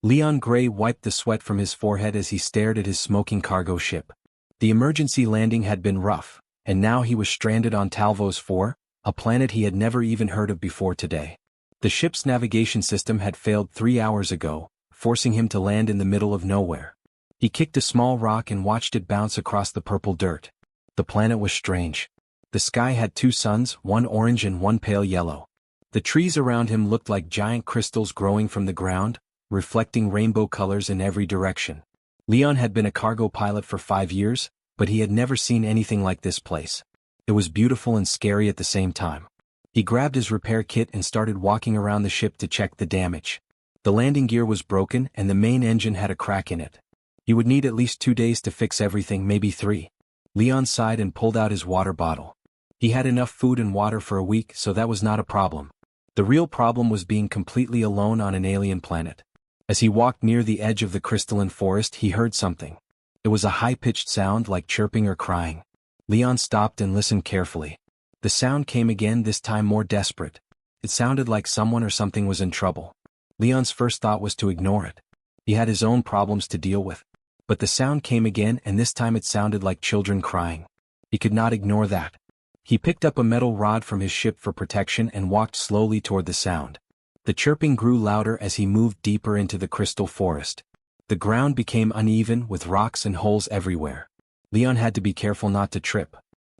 Leon Gray wiped the sweat from his forehead as he stared at his smoking cargo ship. The emergency landing had been rough, and now he was stranded on Talvos 4, a planet he had never even heard of before today. The ship's navigation system had failed 3 hours ago, forcing him to land in the middle of nowhere. He kicked a small rock and watched it bounce across the purple dirt. The planet was strange. The sky had 2 suns, one orange and one pale yellow. The trees around him looked like giant crystals growing from the ground, reflecting rainbow colors in every direction. Leon had been a cargo pilot for 5 years, but he had never seen anything like this place. It was beautiful and scary at the same time. He grabbed his repair kit and started walking around the ship to check the damage. The landing gear was broken and the main engine had a crack in it. He would need at least 2 days to fix everything, maybe 3. Leon sighed and pulled out his water bottle. He had enough food and water for a week, so that was not a problem. The real problem was being completely alone on an alien planet. As he walked near the edge of the crystalline forest, he heard something. It was a high-pitched sound like chirping or crying. Leon stopped and listened carefully. The sound came again, this time more desperate. It sounded like someone or something was in trouble. Leon's first thought was to ignore it. He had his own problems to deal with. But the sound came again, and this time it sounded like children crying. He could not ignore that. He picked up a metal rod from his ship for protection and walked slowly toward the sound. The chirping grew louder as he moved deeper into the crystal forest. The ground became uneven with rocks and holes everywhere. Leon had to be careful not to trip.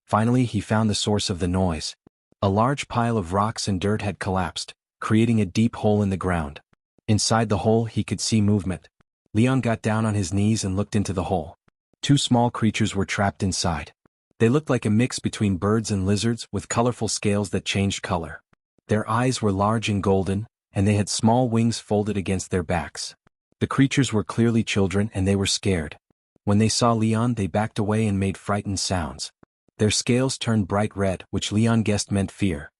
Finally, he found the source of the noise. A large pile of rocks and dirt had collapsed, creating a deep hole in the ground. Inside the hole, he could see movement. Leon got down on his knees and looked into the hole. 2 small creatures were trapped inside. They looked like a mix between birds and lizards with colorful scales that changed color. Their eyes were large and golden, and they had small wings folded against their backs. The creatures were clearly children and they were scared. When they saw Leon, they backed away and made frightened sounds. Their scales turned bright red, which Leon guessed meant fear.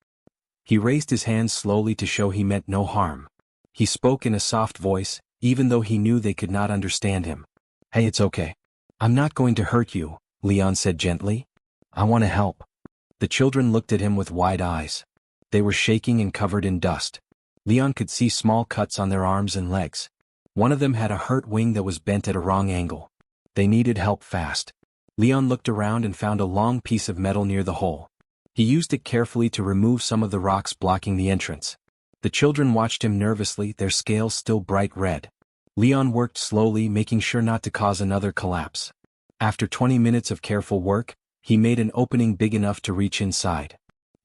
He raised his hands slowly to show he meant no harm. He spoke in a soft voice, even though he knew they could not understand him. "Hey, it's okay. I'm not going to hurt you," Leon said gently. "I want to help." The children looked at him with wide eyes. They were shaking and covered in dust. Leon could see small cuts on their arms and legs. One of them had a hurt wing that was bent at a wrong angle. They needed help fast. Leon looked around and found a long piece of metal near the hole. He used it carefully to remove some of the rocks blocking the entrance. The children watched him nervously, their scales still bright red. Leon worked slowly, making sure not to cause another collapse. After 20 minutes of careful work, he made an opening big enough to reach inside.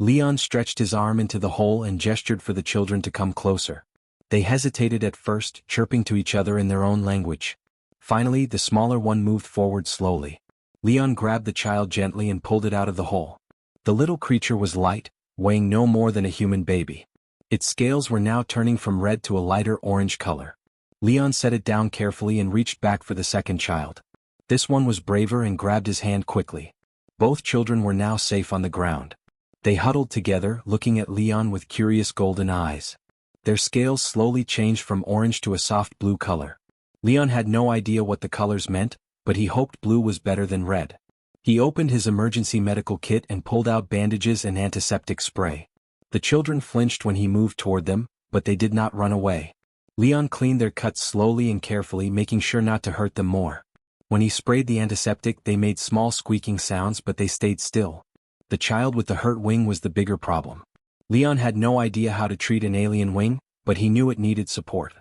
Leon stretched his arm into the hole and gestured for the children to come closer. They hesitated at first, chirping to each other in their own language. Finally, the smaller one moved forward slowly. Leon grabbed the child gently and pulled it out of the hole. The little creature was light, weighing no more than a human baby. Its scales were now turning from red to a lighter orange color. Leon set it down carefully and reached back for the second child. This one was braver and grabbed his hand quickly. Both children were now safe on the ground. They huddled together, looking at Leon with curious golden eyes. Their scales slowly changed from orange to a soft blue color. Leon had no idea what the colors meant, but he hoped blue was better than red. He opened his emergency medical kit and pulled out bandages and antiseptic spray. The children flinched when he moved toward them, but they did not run away. Leon cleaned their cuts slowly and carefully, making sure not to hurt them more. When he sprayed the antiseptic, they made small squeaking sounds, but they stayed still. The child with the hurt wing was the bigger problem. Leon had no idea how to treat an alien wing, but he knew it needed support.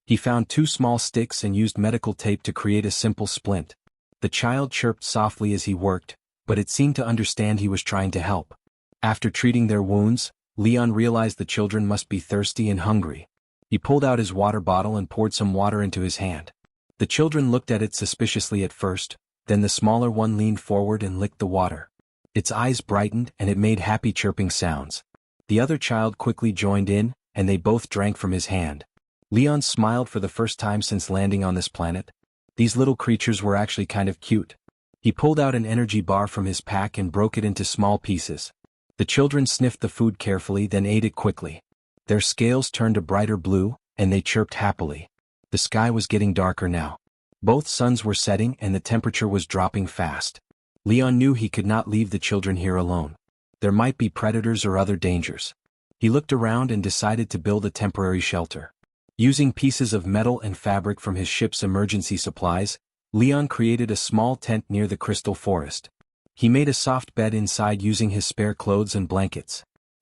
He found 2 small sticks and used medical tape to create a simple splint. The child chirped softly as he worked, but it seemed to understand he was trying to help. After treating their wounds, Leon realized the children must be thirsty and hungry. He pulled out his water bottle and poured some water into his hand. The children looked at it suspiciously at first, then the smaller one leaned forward and licked the water. Its eyes brightened and it made happy chirping sounds. The other child quickly joined in, and they both drank from his hand. Leon smiled for the first time since landing on this planet. These little creatures were actually kind of cute. He pulled out an energy bar from his pack and broke it into small pieces. The children sniffed the food carefully, then ate it quickly. Their scales turned a brighter blue, and they chirped happily. The sky was getting darker now. Both suns were setting and the temperature was dropping fast. Leon knew he could not leave the children here alone. There might be predators or other dangers. He looked around and decided to build a temporary shelter. Using pieces of metal and fabric from his ship's emergency supplies, Leon created a small tent near the crystal forest. He made a soft bed inside using his spare clothes and blankets.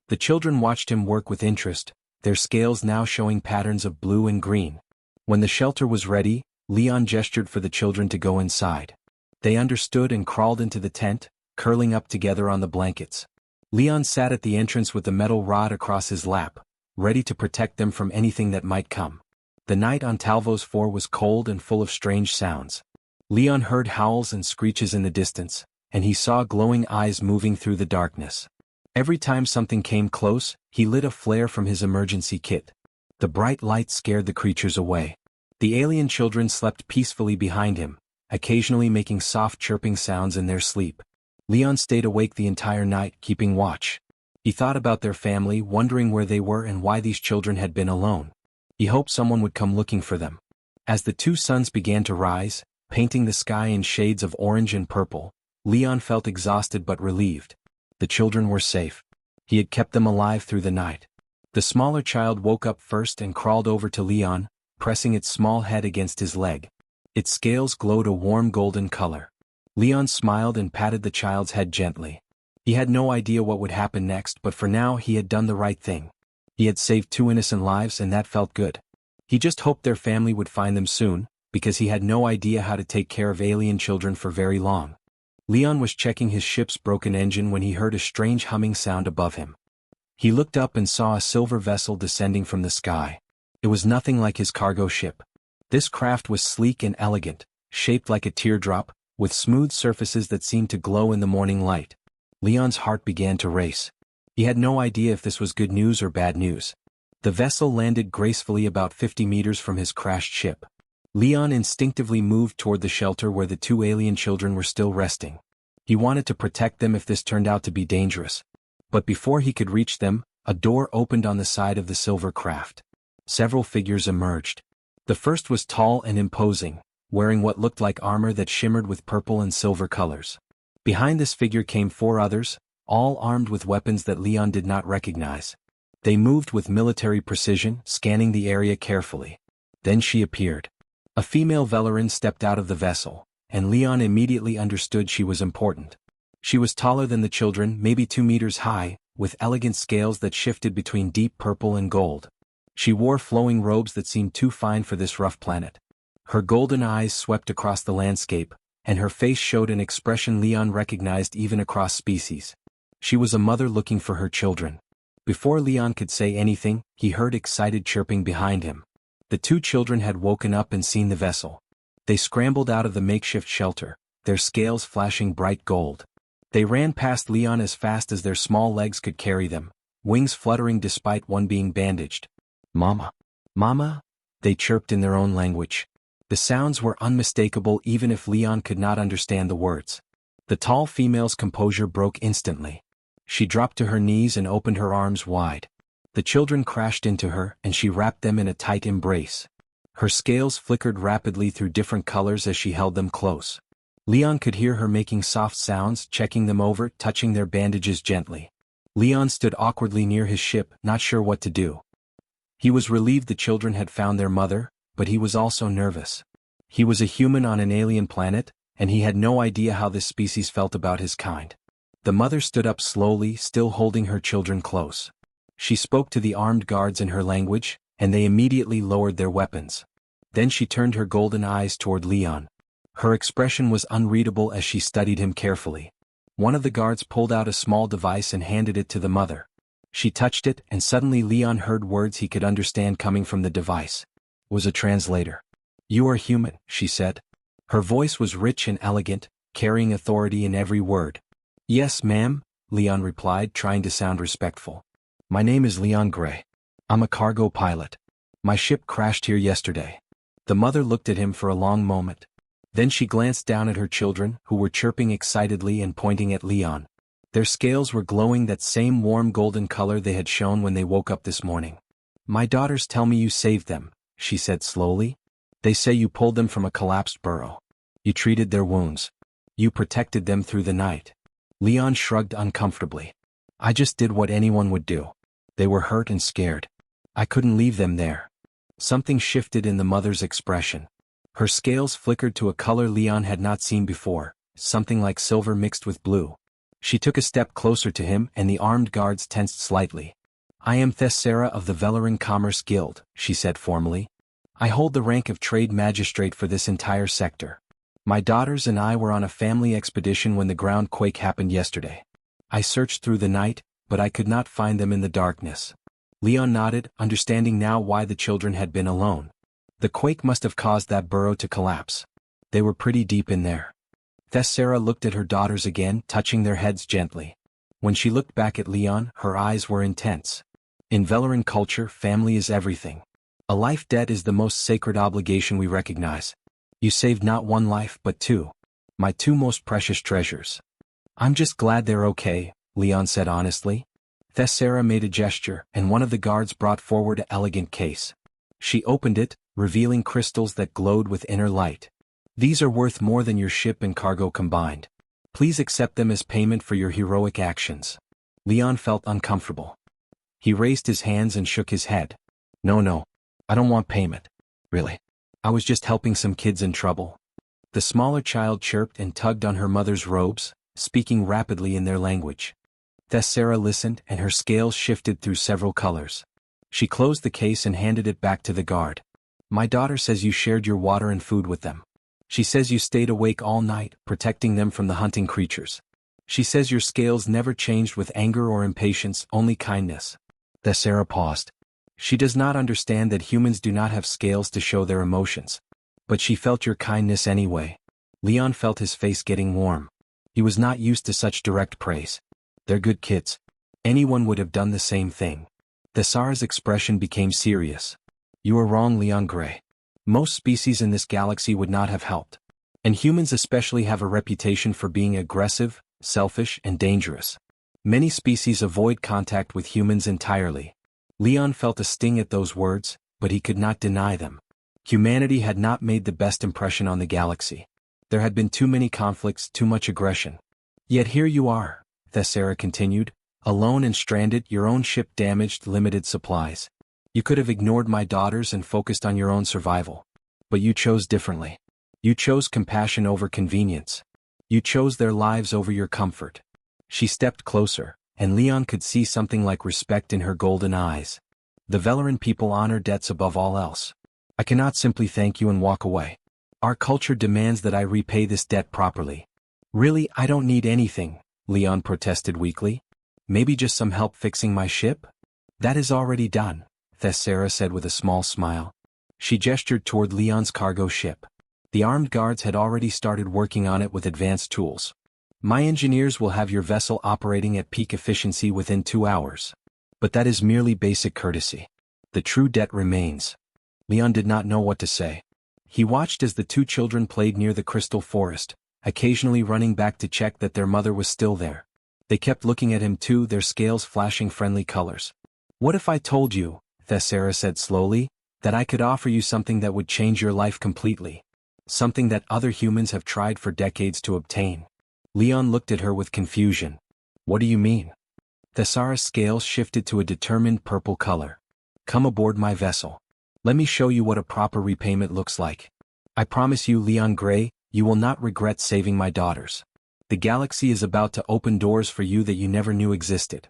The children watched him work with interest, their scales now showing patterns of blue and green. When the shelter was ready, Leon gestured for the children to go inside. They understood and crawled into the tent, curling up together on the blankets. Leon sat at the entrance with the metal rod across his lap, ready to protect them from anything that might come. The night on Talvos 4 was cold and full of strange sounds. Leon heard howls and screeches in the distance, and he saw glowing eyes moving through the darkness. Every time something came close, he lit a flare from his emergency kit. The bright light scared the creatures away. The alien children slept peacefully behind him, occasionally making soft chirping sounds in their sleep. Leon stayed awake the entire night, keeping watch. He thought about their family, wondering where they were and why these children had been alone. He hoped someone would come looking for them. As the two suns began to rise, painting the sky in shades of orange and purple, Leon felt exhausted but relieved. The children were safe. He had kept them alive through the night. The smaller child woke up first and crawled over to Leon, pressing its small head against his leg. Its scales glowed a warm golden color. Leon smiled and patted the child's head gently. He had no idea what would happen next, but for now he had done the right thing. He had saved two innocent lives and that felt good. He just hoped their family would find them soon, because he had no idea how to take care of alien children for very long. Leon was checking his ship's broken engine when he heard a strange humming sound above him. He looked up and saw a silver vessel descending from the sky. It was nothing like his cargo ship. This craft was sleek and elegant, shaped like a teardrop, with smooth surfaces that seemed to glow in the morning light. Leon's heart began to race. He had no idea if this was good news or bad news. The vessel landed gracefully about 50 meters from his crashed ship. Leon instinctively moved toward the shelter where the two alien children were still resting. He wanted to protect them if this turned out to be dangerous. But before he could reach them, a door opened on the side of the silver craft. Several figures emerged. The first was tall and imposing, wearing what looked like armor that shimmered with purple and silver colors. Behind this figure came four others, all armed with weapons that Leon did not recognize. They moved with military precision, scanning the area carefully. Then she appeared. A female Velarin stepped out of the vessel, and Leon immediately understood she was important. She was taller than the children, maybe 2 meters high, with elegant scales that shifted between deep purple and gold. She wore flowing robes that seemed too fine for this rough planet. Her golden eyes swept across the landscape, and her face showed an expression Leon recognized even across species. She was a mother looking for her children. Before Leon could say anything, he heard excited chirping behind him. The two children had woken up and seen the vessel. They scrambled out of the makeshift shelter, their scales flashing bright gold. They ran past Leon as fast as their small legs could carry them, wings fluttering despite one being bandaged. "Mama! Mama!" they chirped in their own language. The sounds were unmistakable even if Leon could not understand the words. The tall female's composure broke instantly. She dropped to her knees and opened her arms wide. The children crashed into her, and she wrapped them in a tight embrace. Her scales flickered rapidly through different colors as she held them close. Leon could hear her making soft sounds, checking them over, touching their bandages gently. Leon stood awkwardly near his ship, not sure what to do. He was relieved the children had found their mother, but he was also nervous. He was a human on an alien planet, and he had no idea how this species felt about his kind. The mother stood up slowly, still holding her children close. She spoke to the armed guards in her language, and they immediately lowered their weapons. Then she turned her golden eyes toward Leon. Her expression was unreadable as she studied him carefully. One of the guards pulled out a small device and handed it to the mother. She touched it, and suddenly Leon heard words he could understand coming from the device. It was a translator. "You are human," she said. Her voice was rich and elegant, carrying authority in every word. "Yes, ma'am," Leon replied, trying to sound respectful. "My name is Leon Gray. I'm a cargo pilot. My ship crashed here yesterday." The mother looked at him for a long moment. Then she glanced down at her children, who were chirping excitedly and pointing at Leon. Their scales were glowing that same warm golden color they had shown when they woke up this morning. "My daughters tell me you saved them," she said slowly. "They say you pulled them from a collapsed burrow. You treated their wounds. You protected them through the night." Leon shrugged uncomfortably. "I just did what anyone would do. They were hurt and scared. I couldn't leave them there." Something shifted in the mother's expression. Her scales flickered to a color Leon had not seen before, something like silver mixed with blue. She took a step closer to him and the armed guards tensed slightly. "I am Thessera of the Velarin Commerce Guild," she said formally. "I hold the rank of trade magistrate for this entire sector. My daughters and I were on a family expedition when the ground quake happened yesterday. I searched through the night, but I could not find them in the darkness." Leon nodded, understanding now why the children had been alone. The quake must have caused that burrow to collapse. They were pretty deep in there. Thessera looked at her daughters again, touching their heads gently. When she looked back at Leon, her eyes were intense. In Velarin culture, family is everything. A life debt is the most sacred obligation we recognize. You saved not one life but two. My two most precious treasures. "I'm just glad they're okay," Leon said honestly. Thessera made a gesture, and one of the guards brought forward an elegant case. She opened it, revealing crystals that glowed with inner light. "These are worth more than your ship and cargo combined. Please accept them as payment for your heroic actions." Leon felt uncomfortable. He raised his hands and shook his head. No, I don't want payment. Really. I was just helping some kids in trouble." The smaller child chirped and tugged on her mother's robes, speaking rapidly in their language. Thessera listened, and her scales shifted through several colors. She closed the case and handed it back to the guard. "My daughter says you shared your water and food with them. She says you stayed awake all night, protecting them from the hunting creatures. She says your scales never changed with anger or impatience, only kindness." Thessera paused. She does not understand that humans do not have scales to show their emotions. But she felt your kindness anyway. Leon felt his face getting warm. He was not used to such direct praise. "They're good kids. Anyone would have done the same thing." Thessera's expression became serious. "You are wrong, Leon Grey. Most species in this galaxy would not have helped. And humans especially have a reputation for being aggressive, selfish, and dangerous. Many species avoid contact with humans entirely." Leon felt a sting at those words, but he could not deny them. Humanity had not made the best impression on the galaxy. There had been too many conflicts, too much aggression. "Yet here you are," Thessera continued, "alone and stranded, your own ship damaged, limited supplies. You could have ignored my daughters and focused on your own survival. But you chose differently. You chose compassion over convenience. You chose their lives over your comfort." She stepped closer, and Leon could see something like respect in her golden eyes. "The Velarin people honor debts above all else. I cannot simply thank you and walk away. Our culture demands that I repay this debt properly." "Really, I don't need anything," Leon protested weakly. "Maybe just some help fixing my ship?" "That is already done," Thessera said with a small smile. She gestured toward Leon's cargo ship. The armed guards had already started working on it with advanced tools. "My engineers will have your vessel operating at peak efficiency within 2 hours. But that is merely basic courtesy. The true debt remains." Leon did not know what to say. He watched as the two children played near the crystal forest, occasionally running back to check that their mother was still there. They kept looking at him too, their scales flashing friendly colors. "What if I told you," Thessera said slowly, "that I could offer you something that would change your life completely? Something that other humans have tried for decades to obtain." Leon looked at her with confusion. "What do you mean?" Thessera's scales shifted to a determined purple color. "Come aboard my vessel. Let me show you what a proper repayment looks like. I promise you, Leon Grey, you will not regret saving my daughters. The galaxy is about to open doors for you that you never knew existed."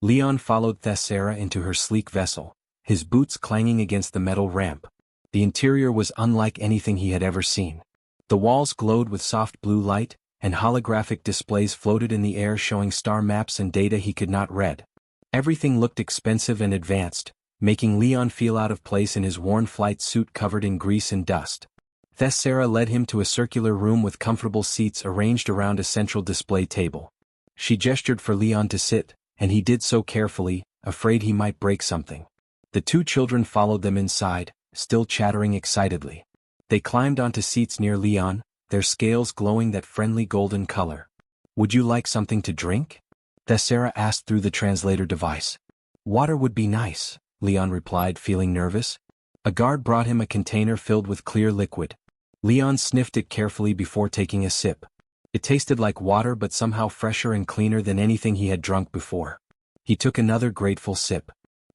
Leon followed Thessera into her sleek vessel, his boots clanging against the metal ramp. The interior was unlike anything he had ever seen. The walls glowed with soft blue light, and holographic displays floated in the air showing star maps and data he could not read. Everything looked expensive and advanced, making Leon feel out of place in his worn flight suit covered in grease and dust. Thessera led him to a circular room with comfortable seats arranged around a central display table. She gestured for Leon to sit, and he did so carefully, afraid he might break something. The two children followed them inside, still chattering excitedly. They climbed onto seats near Leon, their scales glowing that friendly golden color. "Would you like something to drink?" Thessera asked through the translator device. "Water would be nice," Leon replied, feeling nervous. A guard brought him a container filled with clear liquid. Leon sniffed it carefully before taking a sip. It tasted like water but somehow fresher and cleaner than anything he had drunk before. He took another grateful sip.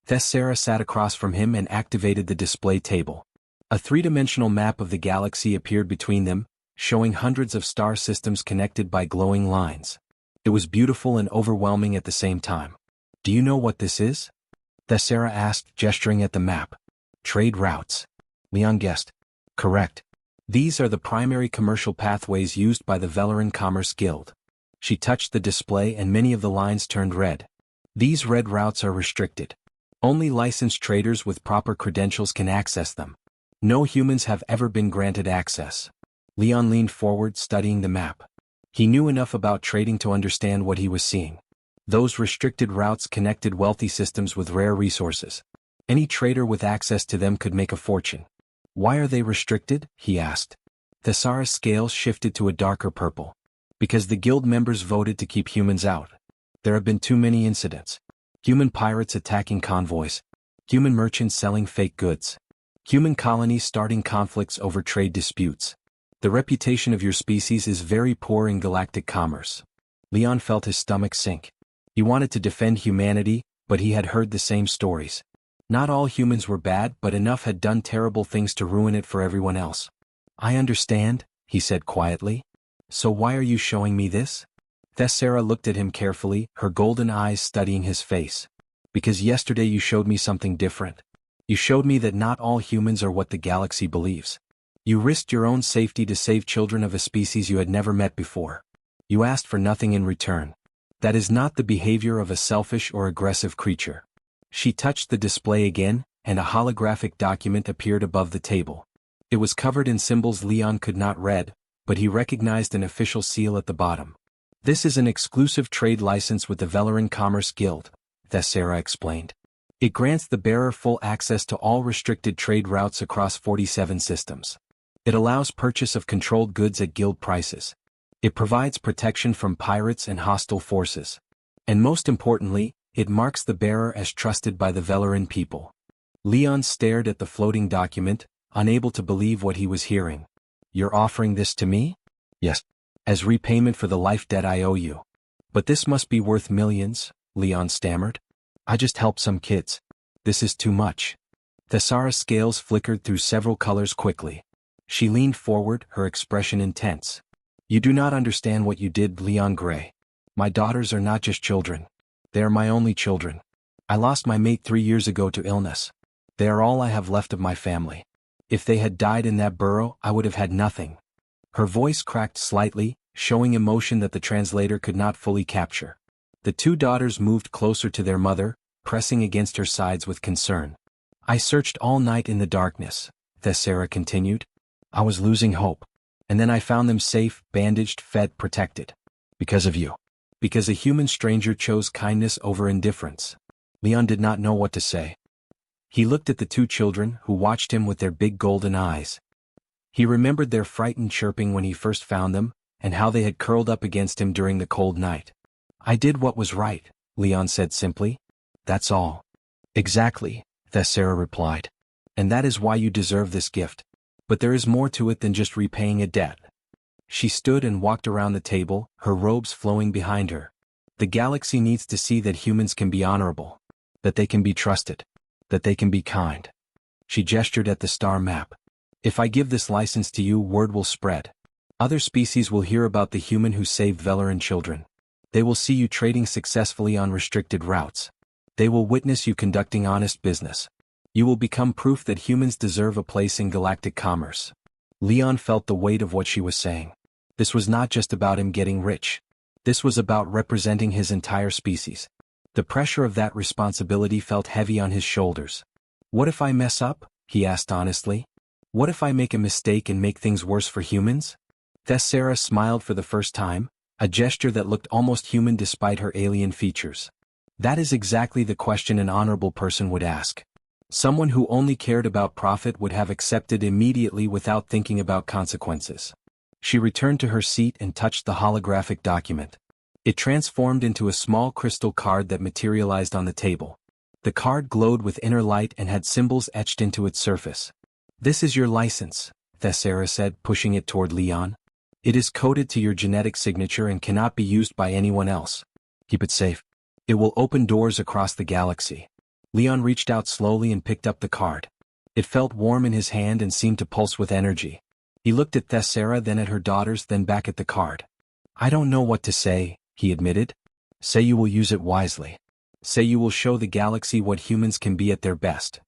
Thessera sat across from him and activated the display table. A three-dimensional map of the galaxy appeared between them, showing hundreds of star systems connected by glowing lines. It was beautiful and overwhelming at the same time. Do you know what this is? Thessera asked, gesturing at the map. Trade routes. Leon guessed. Correct. These are the primary commercial pathways used by the Velaran Commerce Guild. She touched the display and many of the lines turned red. These red routes are restricted. Only licensed traders with proper credentials can access them. No humans have ever been granted access. Leon leaned forward, studying the map. He knew enough about trading to understand what he was seeing. Those restricted routes connected wealthy systems with rare resources. Any trader with access to them could make a fortune. Why are they restricted? He asked. Thessara's scales shifted to a darker purple. Because the guild members voted to keep humans out. There have been too many incidents. Human pirates attacking convoys. Human merchants selling fake goods. Human colonies starting conflicts over trade disputes. The reputation of your species is very poor in galactic commerce. Leon felt his stomach sink. He wanted to defend humanity, but he had heard the same stories. Not all humans were bad, but enough had done terrible things to ruin it for everyone else. I understand, he said quietly. So why are you showing me this? Thessera looked at him carefully, her golden eyes studying his face. Because yesterday you showed me something different. You showed me that not all humans are what the galaxy believes. You risked your own safety to save children of a species you had never met before. You asked for nothing in return. That is not the behavior of a selfish or aggressive creature. She touched the display again, and a holographic document appeared above the table. It was covered in symbols Leon could not read, but he recognized an official seal at the bottom. This is an exclusive trade license with the Velaran Commerce Guild, Thessera explained. It grants the bearer full access to all restricted trade routes across 47 systems. It allows purchase of controlled goods at guild prices. It provides protection from pirates and hostile forces. And most importantly, it marks the bearer as trusted by the Velaran people. Leon stared at the floating document, unable to believe what he was hearing. You're offering this to me? Yes. As repayment for the life debt I owe you. But this must be worth millions, Leon stammered. I just helped some kids. This is too much. Thessara's scales flickered through several colors quickly. She leaned forward, her expression intense. You do not understand what you did, Leon Gray. My daughters are not just children. They are my only children. I lost my mate 3 years ago to illness. They are all I have left of my family. If they had died in that burrow, I would have had nothing. Her voice cracked slightly, showing emotion that the translator could not fully capture. The two daughters moved closer to their mother, pressing against her sides with concern. I searched all night in the darkness, Thessera continued. I was losing hope. And then I found them safe, bandaged, fed, protected. Because of you. Because a human stranger chose kindness over indifference. Leon did not know what to say. He looked at the two children, who watched him with their big golden eyes. He remembered their frightened chirping when he first found them, and how they had curled up against him during the cold night. I did what was right, Leon said simply. That's all. Exactly, Thessera replied. And that is why you deserve this gift. But there is more to it than just repaying a debt. She stood and walked around the table, her robes flowing behind her. The galaxy needs to see that humans can be honorable. That they can be trusted. That they can be kind. She gestured at the star map. If I give this license to you, word will spread. Other species will hear about the human who saved Velaran children. They will see you trading successfully on restricted routes. They will witness you conducting honest business. You will become proof that humans deserve a place in galactic commerce. Leon felt the weight of what she was saying. This was not just about him getting rich. This was about representing his entire species. The pressure of that responsibility felt heavy on his shoulders. What if I mess up? He asked honestly. What if I make a mistake and make things worse for humans? Thessera smiled for the first time, a gesture that looked almost human despite her alien features. That is exactly the question an honorable person would ask. Someone who only cared about profit would have accepted immediately without thinking about consequences. She returned to her seat and touched the holographic document. It transformed into a small crystal card that materialized on the table. The card glowed with inner light and had symbols etched into its surface. This is your license, Thessera said, pushing it toward Leon. It is coded to your genetic signature and cannot be used by anyone else. Keep it safe. It will open doors across the galaxy. Leon reached out slowly and picked up the card. It felt warm in his hand and seemed to pulse with energy. He looked at Thessera, then at her daughters, then back at the card. I don't know what to say, he admitted. Say you will use it wisely. Say you will show the galaxy what humans can be at their best.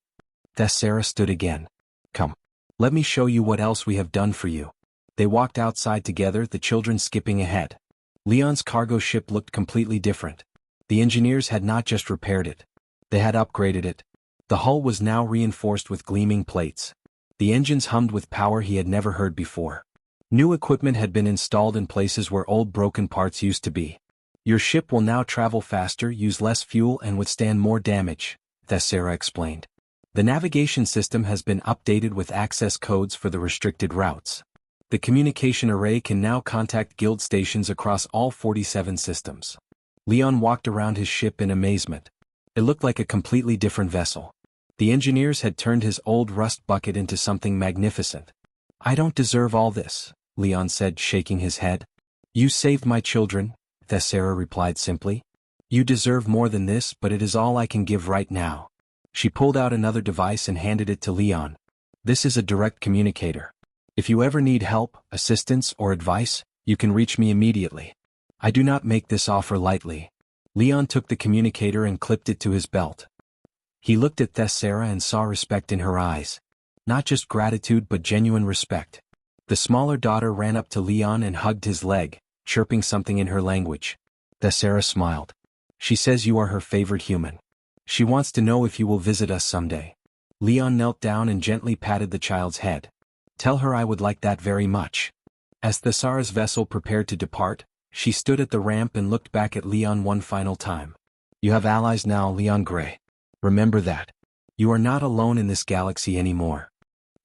Thessera stood again. Come. Let me show you what else we have done for you. They walked outside together, the children skipping ahead. Leon's cargo ship looked completely different. The engineers had not just repaired it. They had upgraded it. The hull was now reinforced with gleaming plates. The engines hummed with power he had never heard before. New equipment had been installed in places where old broken parts used to be. Your ship will now travel faster, use less fuel and withstand more damage, Thessera explained. The navigation system has been updated with access codes for the restricted routes. The communication array can now contact guild stations across all 47 systems. Leon walked around his ship in amazement. It looked like a completely different vessel. The engineers had turned his old rust bucket into something magnificent. I don't deserve all this, Leon said, shaking his head. You saved my children, Thessera replied simply. You deserve more than this, but it is all I can give right now. She pulled out another device and handed it to Leon. This is a direct communicator. If you ever need help, assistance, or advice, you can reach me immediately. I do not make this offer lightly. Leon took the communicator and clipped it to his belt. He looked at Thessera and saw respect in her eyes. Not just gratitude but genuine respect. The smaller daughter ran up to Leon and hugged his leg, chirping something in her language. Thessera smiled. She says you are her favorite human. She wants to know if you will visit us someday. Leon knelt down and gently patted the child's head. Tell her I would like that very much. As Thessera's vessel prepared to depart, she stood at the ramp and looked back at Leon one final time. You have allies now, Leon Grey. Remember that. You are not alone in this galaxy anymore.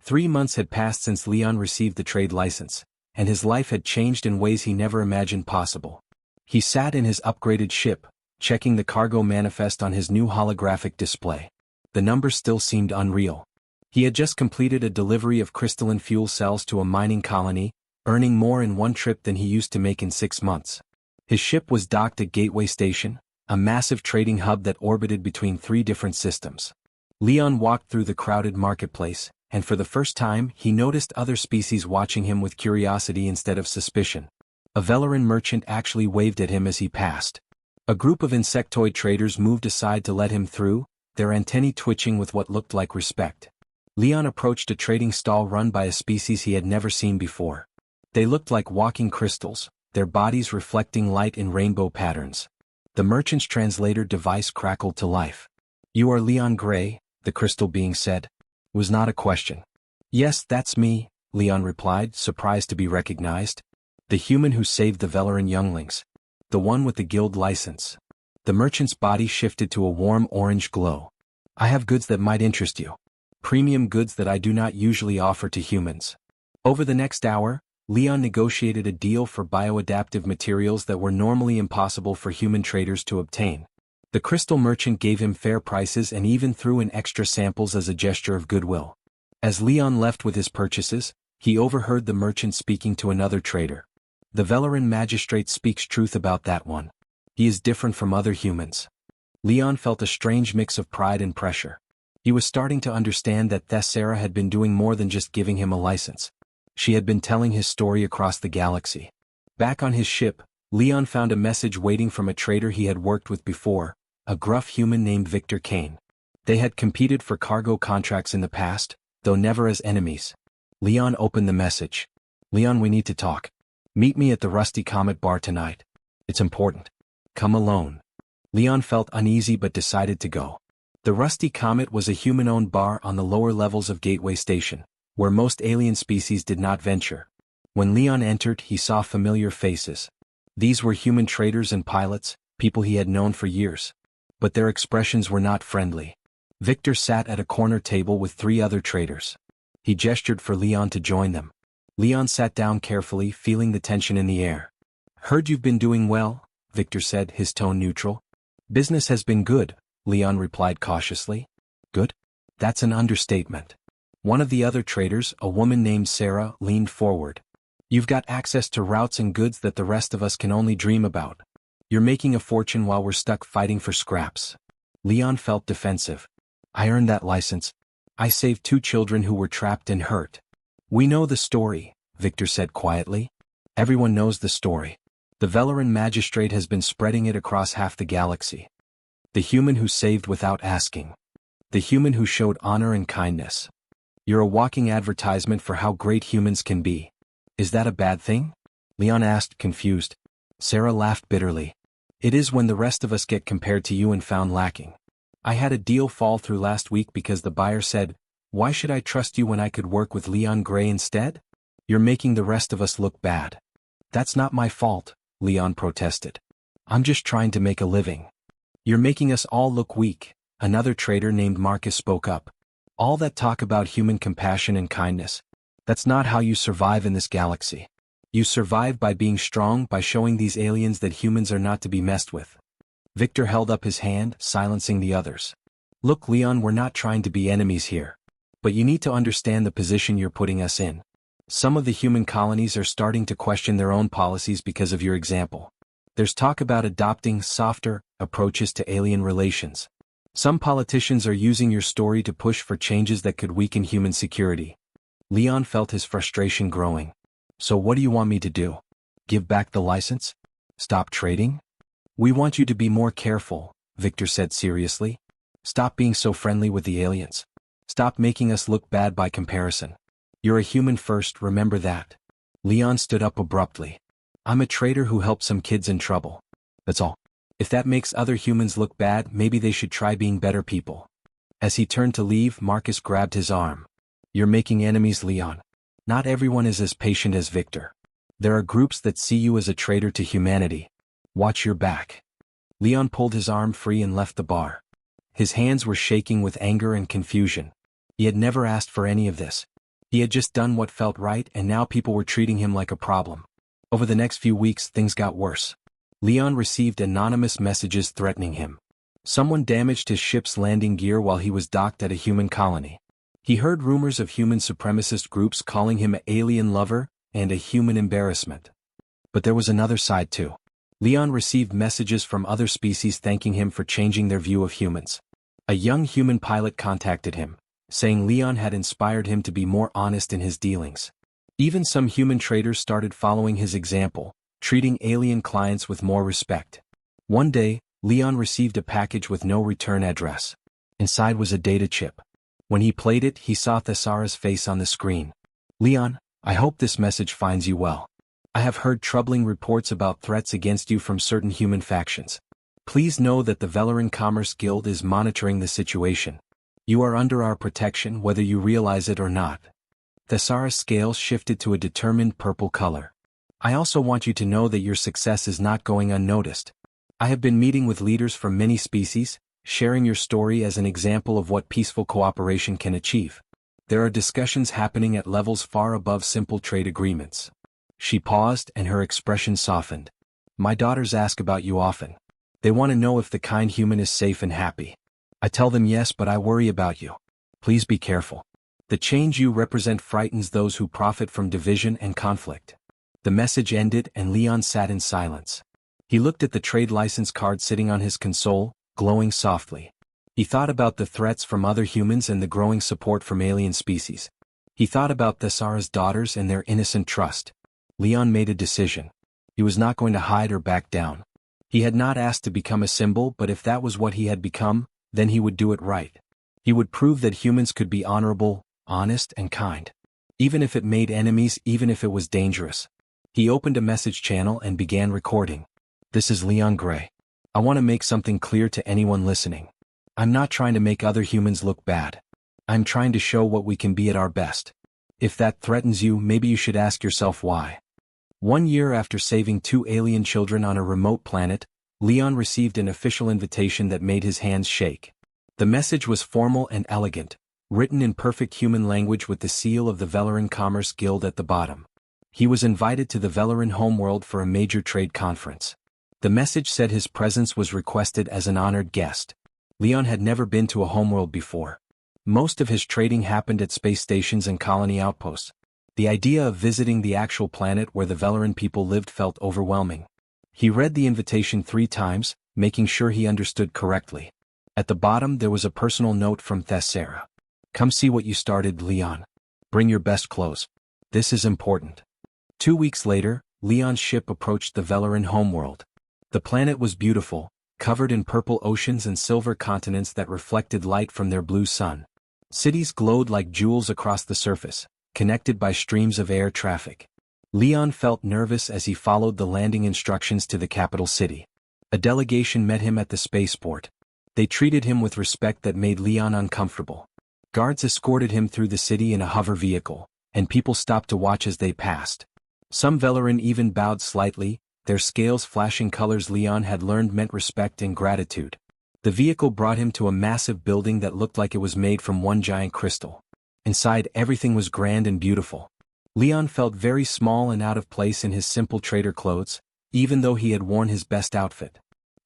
3 months had passed since Leon received the trade license, and his life had changed in ways he never imagined possible. He sat in his upgraded ship, checking the cargo manifest on his new holographic display. The numbers still seemed unreal. He had just completed a delivery of crystalline fuel cells to a mining colony, earning more in one trip than he used to make in 6 months. His ship was docked at Gateway Station, a massive trading hub that orbited between 3 different systems. Leon walked through the crowded marketplace, and for the first time he noticed other species watching him with curiosity instead of suspicion. A Velaran merchant actually waved at him as he passed. A group of insectoid traders moved aside to let him through, their antennae twitching with what looked like respect. Leon approached a trading stall run by a species he had never seen before. They looked like walking crystals, their bodies reflecting light in rainbow patterns. The merchant's translator device crackled to life. You are Leon Grey, the crystal being said. It was not a question. Yes, that's me, Leon replied, surprised to be recognized. The human who saved the Velaran younglings. The one with the guild license. The merchant's body shifted to a warm orange glow. I have goods that might interest you. Premium goods that I do not usually offer to humans. Over the next hour, Leon negotiated a deal for bioadaptive materials that were normally impossible for human traders to obtain. The crystal merchant gave him fair prices and even threw in extra samples as a gesture of goodwill. As Leon left with his purchases, he overheard the merchant speaking to another trader. The Velaran magistrate speaks truth about that one. He is different from other humans. Leon felt a strange mix of pride and pressure. He was starting to understand that Thessera had been doing more than just giving him a license. She had been telling his story across the galaxy. Back on his ship, Leon found a message waiting from a trader he had worked with before, a gruff human named Victor Kane. They had competed for cargo contracts in the past, though never as enemies. Leon opened the message. Leon, we need to talk. Meet me at the Rusty Comet bar tonight. It's important. Come alone. Leon felt uneasy but decided to go. The Rusty Comet was a human-owned bar on the lower levels of Gateway Station, where most alien species did not venture. When Leon entered, he saw familiar faces. These were human traders and pilots, people he had known for years. But their expressions were not friendly. Victor sat at a corner table with 3 other traders. He gestured for Leon to join them. Leon sat down carefully, feeling the tension in the air. Heard you've been doing well, Victor said, his tone neutral. Business has been good, Leon replied cautiously. Good? That's an understatement. One of the other traders, a woman named Sarah, leaned forward. You've got access to routes and goods that the rest of us can only dream about. You're making a fortune while we're stuck fighting for scraps. Leon felt defensive. I earned that license. I saved 2 children who were trapped and hurt. We know the story, Victor said quietly. Everyone knows the story. The Velaran magistrate has been spreading it across half the galaxy. The human who saved without asking. The human who showed honor and kindness. You're a walking advertisement for how great humans can be. Is that a bad thing? Leon asked, confused. Sarah laughed bitterly. It is when the rest of us get compared to you and found lacking. I had a deal fall through last week because the buyer said, "Why should I trust you when I could work with Leon Gray instead? You're making the rest of us look bad." That's not my fault, Leon protested. I'm just trying to make a living. You're making us all look weak, another trader named Marcus spoke up. All that talk about human compassion and kindness. That's not how you survive in this galaxy. You survive by being strong, by showing these aliens that humans are not to be messed with. Victor held up his hand, silencing the others. Look, Leon, we're not trying to be enemies here. But you need to understand the position you're putting us in. Some of the human colonies are starting to question their own policies because of your example. There's talk about adopting softer approaches to alien relations. Some politicians are using your story to push for changes that could weaken human security. Leon felt his frustration growing. So what do you want me to do? Give back the license? Stop trading? We want you to be more careful, Victor said seriously. Stop being so friendly with the aliens. Stop making us look bad by comparison. You're a human first, remember that. Leon stood up abruptly. I'm a trader who helped some kids in trouble. That's all. If that makes other humans look bad, maybe they should try being better people. As he turned to leave, Marcus grabbed his arm. You're making enemies, Leon. Not everyone is as patient as Victor. There are groups that see you as a traitor to humanity. Watch your back. Leon pulled his arm free and left the bar. His hands were shaking with anger and confusion. He had never asked for any of this. He had just done what felt right, and now people were treating him like a problem. Over the next few weeks, things got worse. Leon received anonymous messages threatening him. Someone damaged his ship's landing gear while he was docked at a human colony. He heard rumors of human supremacist groups calling him an alien lover and a human embarrassment. But there was another side too. Leon received messages from other species thanking him for changing their view of humans. A young human pilot contacted him, saying Leon had inspired him to be more honest in his dealings. Even some human traders started following his example, treating alien clients with more respect. One day, Leon received a package with no return address. Inside was a data chip. When he played it, he saw Thessara's face on the screen. Leon, I hope this message finds you well. I have heard troubling reports about threats against you from certain human factions. Please know that the Velaran Commerce Guild is monitoring the situation. You are under our protection whether you realize it or not. Thessara's scales shifted to a determined purple color. I also want you to know that your success is not going unnoticed. I have been meeting with leaders from many species, sharing your story as an example of what peaceful cooperation can achieve. There are discussions happening at levels far above simple trade agreements. She paused and her expression softened. My daughters ask about you often. They want to know if the kind human is safe and happy. I tell them yes, but I worry about you. Please be careful. The change you represent frightens those who profit from division and conflict. The message ended and Leon sat in silence. He looked at the trade license card sitting on his console, glowing softly. He thought about the threats from other humans and the growing support from alien species. He thought about Thessara's daughters and their innocent trust. Leon made a decision. He was not going to hide or back down. He had not asked to become a symbol, but if that was what he had become, then he would do it right. He would prove that humans could be honorable, honest, and kind. Even if it made enemies, even if it was dangerous. He opened a message channel and began recording. This is Leon Gray. I want to make something clear to anyone listening. I'm not trying to make other humans look bad. I'm trying to show what we can be at our best. If that threatens you, maybe you should ask yourself why. 1 year after saving 2 alien children on a remote planet, Leon received an official invitation that made his hands shake. The message was formal and elegant, written in perfect human language with the seal of the Velaran Commerce Guild at the bottom. He was invited to the Velaran homeworld for a major trade conference. The message said his presence was requested as an honored guest. Leon had never been to a homeworld before. Most of his trading happened at space stations and colony outposts. The idea of visiting the actual planet where the Velaran people lived felt overwhelming. He read the invitation 3 times, making sure he understood correctly. At the bottom there was a personal note from Thessera. Come see what you started, Leon. Bring your best clothes. This is important. 2 weeks later, Leon's ship approached the Velarin homeworld. The planet was beautiful, covered in purple oceans and silver continents that reflected light from their blue sun. Cities glowed like jewels across the surface, connected by streams of air traffic. Leon felt nervous as he followed the landing instructions to the capital city. A delegation met him at the spaceport. They treated him with respect that made Leon uncomfortable. Guards escorted him through the city in a hover vehicle, and people stopped to watch as they passed. Some Velarin even bowed slightly, their scales flashing colors Leon had learned meant respect and gratitude. The vehicle brought him to a massive building that looked like it was made from one giant crystal. Inside, everything was grand and beautiful. Leon felt very small and out of place in his simple trader clothes, even though he had worn his best outfit.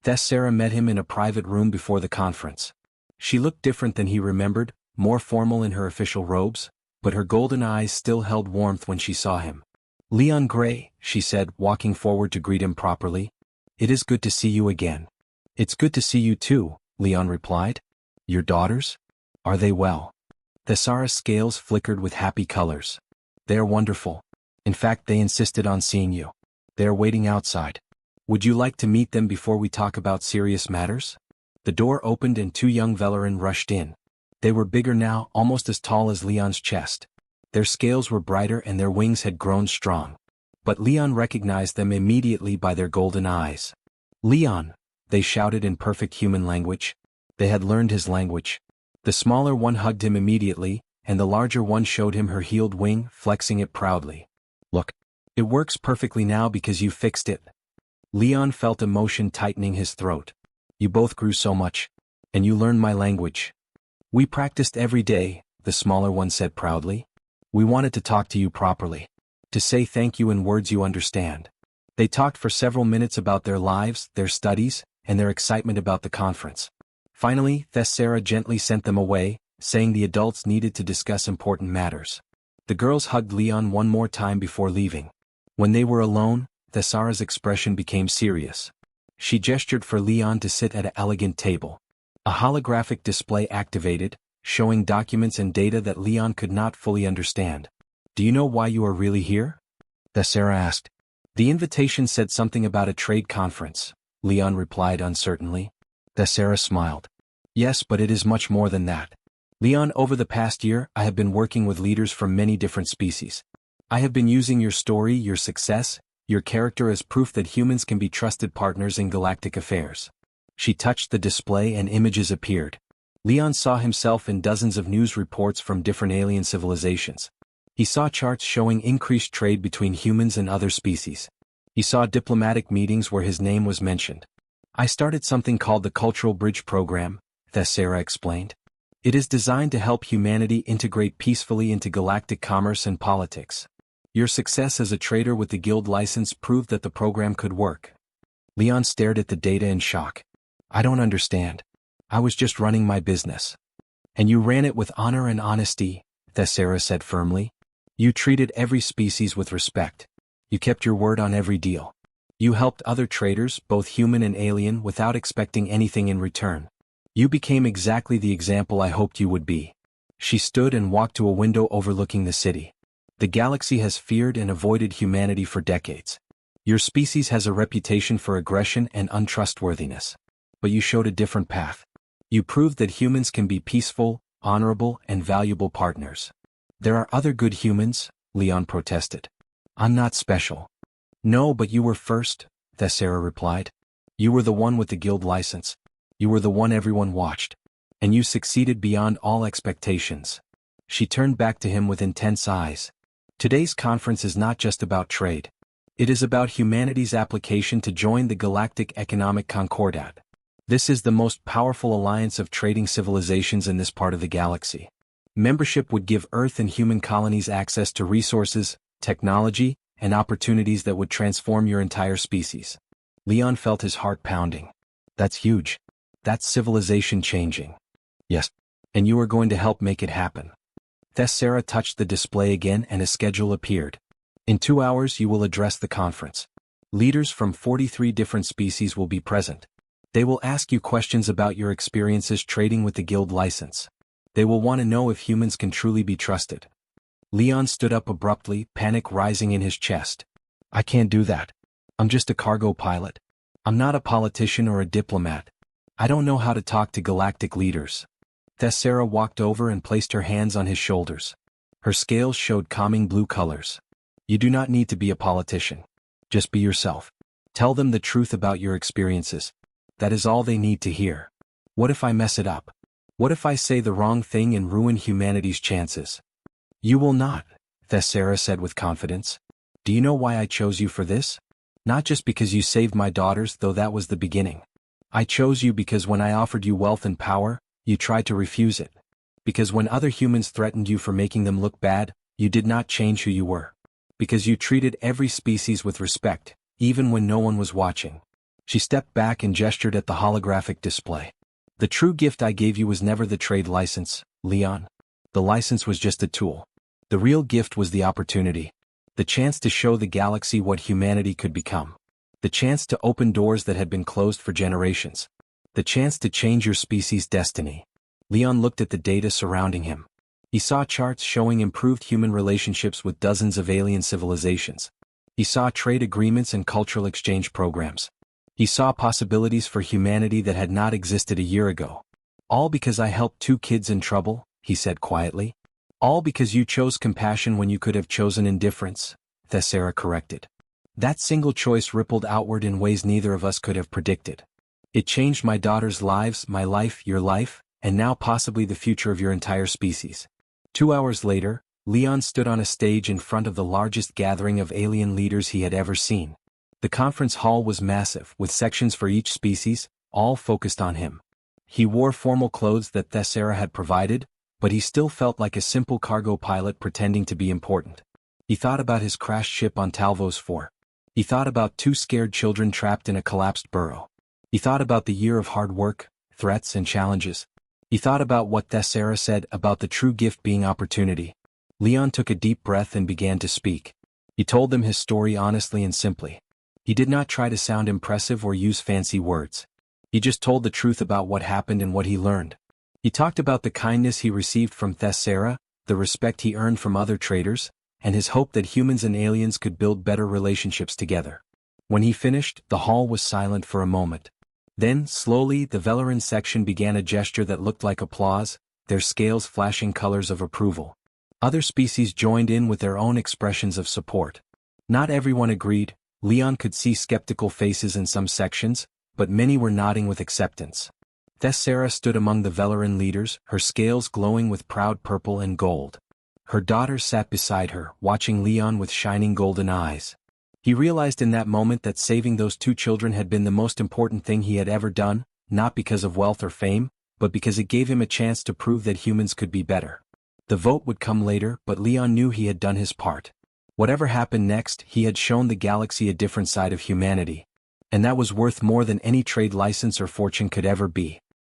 Thessera met him in a private room before the conference. She looked different than he remembered, more formal in her official robes, but her golden eyes still held warmth when she saw him. Leon Gray, she said, walking forward to greet him properly. It is good to see you again. It's good to see you too, Leon replied. Your daughters? Are they well? Thessera's scales flickered with happy colors. They are wonderful. In fact, they insisted on seeing you. They are waiting outside. Would you like to meet them before we talk about serious matters? The door opened and 2 young Velarin rushed in. They were bigger now, almost as tall as Leon's chest. Their scales were brighter and their wings had grown strong. But Leon recognized them immediately by their golden eyes. Leon, they shouted in perfect human language. They had learned his language. The smaller one hugged him immediately, and the larger one showed him her healed wing, flexing it proudly. Look. It works perfectly now because you fixed it. Leon felt emotion tightening his throat. You both grew so much. And you learned my language. We practiced every day, the smaller one said proudly. We wanted to talk to you properly. To say thank you in words you understand. They talked for several minutes about their lives, their studies, and their excitement about the conference. Finally, Thessera gently sent them away, saying the adults needed to discuss important matters. The girls hugged Leon one more time before leaving. When they were alone, Thessera's expression became serious. She gestured for Leon to sit at an elegant table. A holographic display activated, showing documents and data that Leon could not fully understand. Do you know why you are really here? Thessera asked. The invitation said something about a trade conference, Leon replied uncertainly. Thessera smiled. Yes, but it is much more than that. Leon, over the past year, I have been working with leaders from many different species. I have been using your story, your success, your character as proof that humans can be trusted partners in galactic affairs. She touched the display and images appeared. Leon saw himself in dozens of news reports from different alien civilizations. He saw charts showing increased trade between humans and other species. He saw diplomatic meetings where his name was mentioned. I started something called the Cultural Bridge Program, Thessera explained. It is designed to help humanity integrate peacefully into galactic commerce and politics. Your success as a trader with the guild license proved that the program could work. Leon stared at the data in shock. I don't understand. I was just running my business. And you ran it with honor and honesty, Thessera said firmly. You treated every species with respect. You kept your word on every deal. You helped other traders, both human and alien, without expecting anything in return. You became exactly the example I hoped you would be. She stood and walked to a window overlooking the city. The galaxy has feared and avoided humanity for decades. Your species has a reputation for aggression and untrustworthiness. But you showed a different path. You proved that humans can be peaceful, honorable, and valuable partners. There are other good humans, Leon protested. I'm not special. No, but you were first, Thessera replied. You were the one with the guild license. You were the one everyone watched. And you succeeded beyond all expectations. She turned back to him with intense eyes. Today's conference is not just about trade. It is about humanity's application to join the Galactic Economic Concordat. This is the most powerful alliance of trading civilizations in this part of the galaxy. Membership would give Earth and human colonies access to resources, technology, and opportunities that would transform your entire species. Leon felt his heart pounding. That's huge. That's civilization changing. Yes. And you are going to help make it happen. Thessera touched the display again and a schedule appeared. In 2 hours you will address the conference. Leaders from 43 different species will be present. They will ask you questions about your experiences trading with the guild license. They will want to know if humans can truly be trusted. Leon stood up abruptly, panic rising in his chest. I can't do that. I'm just a cargo pilot. I'm not a politician or a diplomat. I don't know how to talk to galactic leaders. Thessera walked over and placed her hands on his shoulders. Her scales showed calming blue colors. You do not need to be a politician. Just be yourself. Tell them the truth about your experiences. That is all they need to hear. What if I mess it up? What if I say the wrong thing and ruin humanity's chances? You will not, Thessera said with confidence. Do you know why I chose you for this? Not just because you saved my daughters, though that was the beginning. I chose you because when I offered you wealth and power, you tried to refuse it. Because when other humans threatened you for making them look bad, you did not change who you were. Because you treated every species with respect, even when no one was watching. She stepped back and gestured at the holographic display. The true gift I gave you was never the trade license, Leon. The license was just a tool. The real gift was the opportunity. The chance to show the galaxy what humanity could become. The chance to open doors that had been closed for generations. The chance to change your species' destiny. Leon looked at the data surrounding him. He saw charts showing improved human relationships with dozens of alien civilizations. He saw trade agreements and cultural exchange programs. He saw possibilities for humanity that had not existed a year ago. All because I helped 2 kids in trouble, he said quietly. All because you chose compassion when you could have chosen indifference, Thessera corrected. That single choice rippled outward in ways neither of us could have predicted. It changed my daughters' lives, my life, your life, and now possibly the future of your entire species. 2 hours later, Leon stood on a stage in front of the largest gathering of alien leaders he had ever seen. The conference hall was massive, with sections for each species, all focused on him. He wore formal clothes that Thessera had provided, but he still felt like a simple cargo pilot pretending to be important. He thought about his crashed ship on Talvos 4. He thought about 2 scared children trapped in a collapsed burrow. He thought about the year of hard work, threats and challenges. He thought about what Thessera said about the true gift being opportunity. Leon took a deep breath and began to speak. He told them his story honestly and simply. He did not try to sound impressive or use fancy words. He just told the truth about what happened and what he learned. He talked about the kindness he received from Thessera, the respect he earned from other traders, and his hope that humans and aliens could build better relationships together. When he finished, the hall was silent for a moment. Then, slowly, the Velaran section began a gesture that looked like applause, their scales flashing colors of approval. Other species joined in with their own expressions of support. Not everyone agreed. Leon could see skeptical faces in some sections, but many were nodding with acceptance. Thessera stood among the Velaran leaders, her scales glowing with proud purple and gold. Her daughter sat beside her, watching Leon with shining golden eyes. He realized in that moment that saving those 2 children had been the most important thing he had ever done, not because of wealth or fame, but because it gave him a chance to prove that humans could be better. The vote would come later, but Leon knew he had done his part. Whatever happened next, he had shown the galaxy a different side of humanity. And that was worth more than any trade license or fortune could ever be.